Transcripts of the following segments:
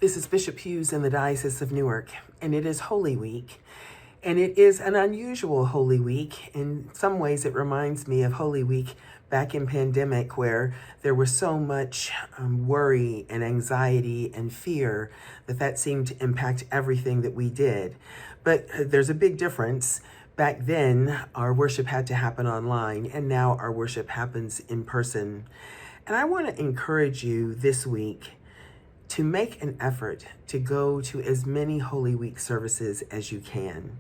This is Bishop Hughes in the Diocese of Newark, and it is Holy Week. And it is an unusual Holy Week. In some ways, it reminds me of Holy Week back in pandemic, where there was so much worry and anxiety and fear that seemed to impact everything that we did. But there's a big difference. Back then, our worship had to happen online, and now our worship happens in person. And I want to encourage you this week to make an effort to go to as many Holy Week services as you can.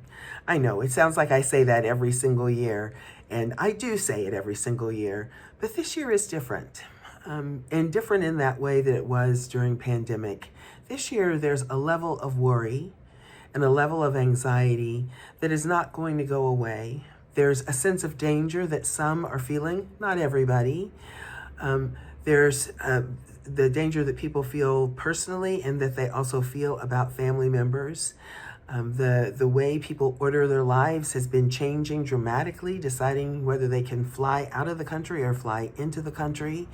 I know it sounds like I say that every single year, and I do say it every single year, but this year is different. And different in that way that it was during pandemic. This year, there's a level of worry and a level of anxiety that is not going to go away. There's a sense of danger that some are feeling, not everybody. There's the danger that people feel personally and that they also feel about family members. The way people order their lives has been changing dramatically, deciding whether they can fly out of the country or fly into the country.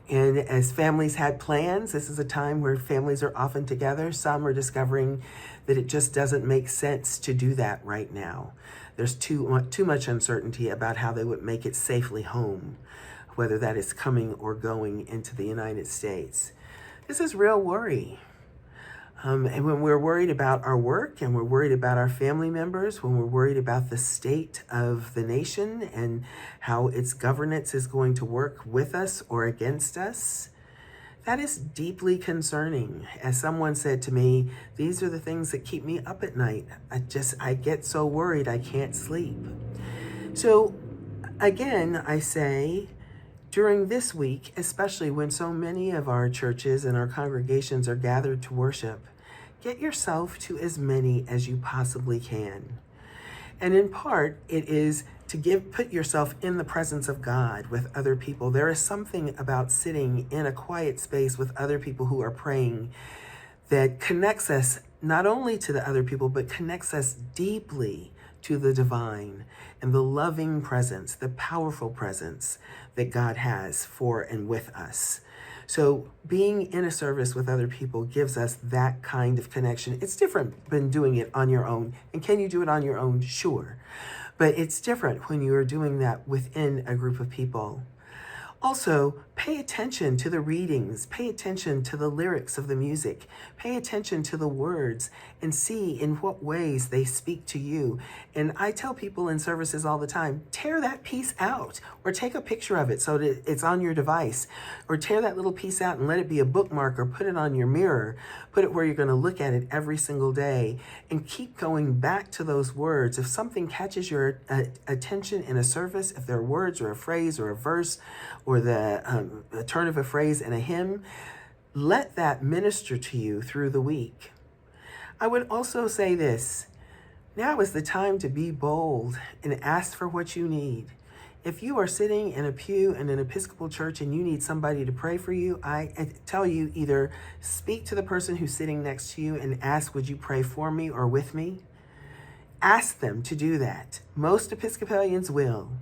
And as families had plans, this is a time where families are often together. Some are discovering that it just doesn't make sense to do that right now. There's too much uncertainty about how they would make it safely home, whether that is coming or going into the United States. This is real worry. And when we're worried about our work and we're worried about our family members, when we're worried about the state of the nation and how its governance is going to work with us or against us, that is deeply concerning. As someone said to me, these are the things that keep me up at night. I get so worried I can't sleep. So again, I say, during this week, especially when so many of our churches and our congregations are gathered to worship, get yourself to as many as you possibly can. And in part, it is to put yourself in the presence of God with other people. There is something about sitting in a quiet space with other people who are praying that connects us not only to the other people, but connects us deeply to the divine and the loving presence, the powerful presence that God has for and with us. So being in a service with other people gives us that kind of connection. It's different than doing it on your own. And can you do it on your own? Sure. But it's different when you are doing that within a group of people. Also, pay attention to the readings, pay attention to the lyrics of the music, pay attention to the words and see in what ways they speak to you. And I tell people in services all the time, tear that piece out or take a picture of it so that it's on your device, or tear that little piece out and let it be a bookmark or put it on your mirror, put it where you're going to look at it every single day and keep going back to those words. If something catches your attention in a service, if there are words or a phrase or a verse or the turn of a phrase in a hymn, let that minister to you through the week. I would also say this: now is the time to be bold and ask for what you need. If you are sitting in a pew in an Episcopal church and you need somebody to pray for you, I tell you, either speak to the person who's sitting next to you and ask, would you pray for me or with me? Ask them to do that. Most Episcopalians will.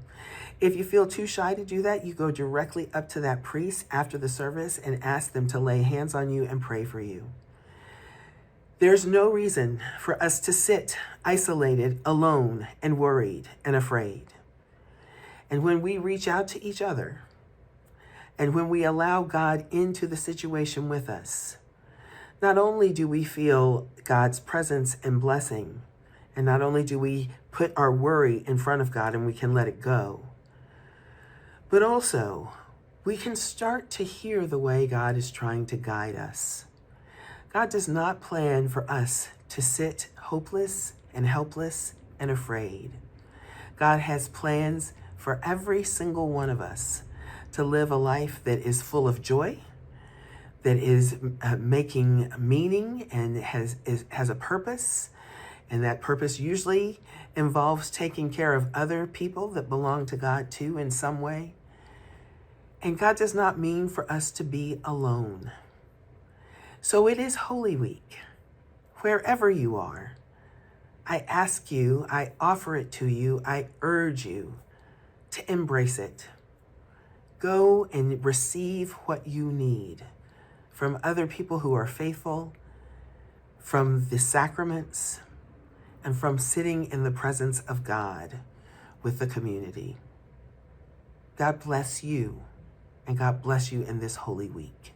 If you feel too shy to do that, you go directly up to that priest after the service and ask them to lay hands on you and pray for you. There's no reason for us to sit isolated, alone, and worried and afraid. And when we reach out to each other, and when we allow God into the situation with us, not only do we feel God's presence and blessing, and not only do we put our worry in front of God and we can let it go, but also we can start to hear the way God is trying to guide us. God does not plan for us to sit hopeless and helpless and afraid. God has plans for every single one of us to live a life that is full of joy, that is making meaning and has a purpose. And that purpose usually involves taking care of other people that belong to God too in some way. And God does not mean for us to be alone. So it is Holy Week. Wherever you are, I ask you, I offer it to you, I urge you to embrace it. Go and receive what you need from other people who are faithful, from the sacraments and from sitting in the presence of God with the community. God bless you, and God bless you in this Holy Week.